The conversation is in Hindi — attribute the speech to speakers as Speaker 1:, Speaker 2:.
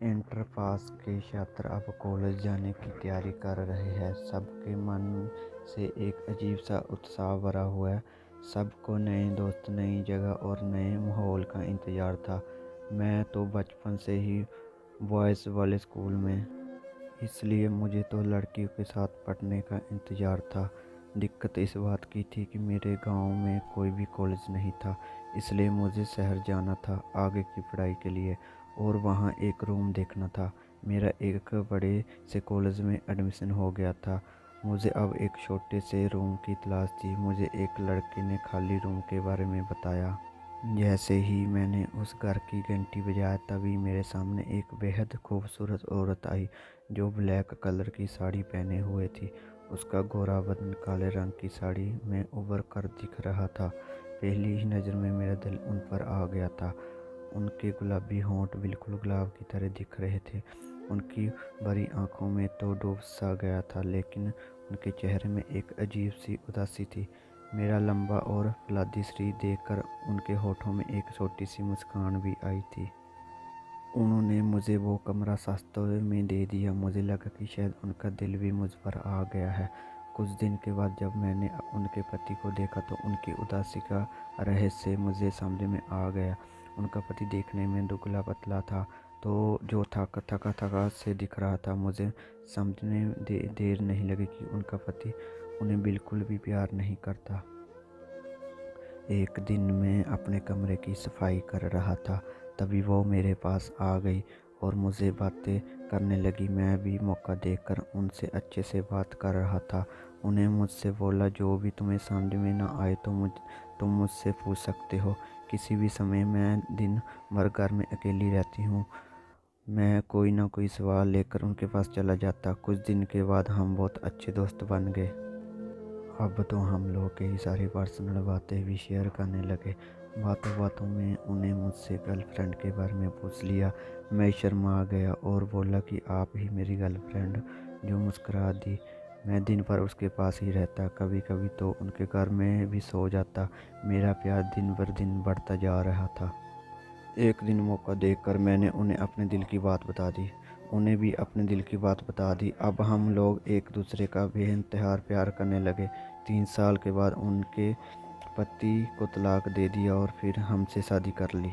Speaker 1: इंटर पास के छात्र अब कॉलेज जाने की तैयारी कर रहे हैं। सबके मन से एक अजीब सा उत्साह भरा हुआ है। सबको नए दोस्त, नई जगह और नए माहौल का इंतज़ार था। मैं तो बचपन से ही बॉयज़ वाले स्कूल में, इसलिए मुझे तो लड़कियों के साथ पढ़ने का इंतज़ार था। दिक्कत इस बात की थी कि मेरे गांव में कोई भी कॉलेज नहीं था, इसलिए मुझे शहर जाना था आगे की पढ़ाई के लिए और वहां एक रूम देखना था। मेरा एक बड़े से कॉलेज में एडमिशन हो गया था। मुझे अब एक छोटे से रूम की तलाश थी। मुझे एक लड़के ने खाली रूम के बारे में बताया। जैसे ही मैंने उस घर की घंटी बजाया, तभी मेरे सामने एक बेहद खूबसूरत औरत आई जो ब्लैक कलर की साड़ी पहने हुए थी। उसका गोरा बदन काले रंग की साड़ी में उभर कर दिख रहा था। पहली ही नज़र में मेरा दिल उन पर आ गया था। उनके गुलाबी होंठ बिल्कुल गुलाब की तरह दिख रहे थे। उनकी बड़ी आंखों में तो डूब सा गया था, लेकिन उनके चेहरे में एक अजीब सी उदासी थी। मेरा लंबा और फौलादी शरीर देखकर उनके होठों में एक छोटी सी मुस्कान भी आई थी। उन्होंने मुझे वो कमरा सस्ते में दे दिया। मुझे लगा कि शायद उनका दिल भी मुझ पर आ गया है। कुछ दिन के बाद जब मैंने उनके पति को देखा तो उनकी उदासी का रहस्य मुझे समझ में आ गया। उनका पति देखने में दुबला पतला था, तो जो थका थका थका से दिख रहा था। मुझे समझने देर नहीं लगी कि उनका पति उन्हें बिल्कुल भी प्यार नहीं करता। एक दिन मैं अपने कमरे की सफाई कर रहा था, तभी वो मेरे पास आ गई और मुझसे बातें करने लगी। मैं भी मौका देखकर उनसे अच्छे से बात कर रहा था। उन्हें मुझसे बोला, जो भी तुम्हें समझ में ना आए तो तुम मुझसे पूछ सकते हो किसी भी समय। मैं दिन भर घर में अकेली रहती हूँ। मैं कोई ना कोई सवाल लेकर उनके पास चला जाता। कुछ दिन के बाद हम बहुत अच्छे दोस्त बन गए। अब तो हम लोग कई सारी पर्सनल बातें भी शेयर करने लगे। बातों बातों में उन्हें मुझसे गर्लफ्रेंड के बारे में पूछ लिया। मैं शर्मा गया और बोला कि आप ही मेरी गर्लफ्रेंड, जो मुस्कुरा दी। मैं दिन भर उसके पास ही रहता, कभी कभी तो उनके घर में भी सो जाता। मेरा प्यार दिन भर दिन बढ़ता जा रहा था। एक दिन मौका देखकर मैंने उन्हें अपने दिल की बात बता दी। उन्हें भी अपने दिल की बात बता दी। अब हम लोग एक दूसरे का बेइंतहा प्यार करने लगे। 3 साल के बाद उनके पति को तलाक दे दिया और फिर हमसे शादी कर ली।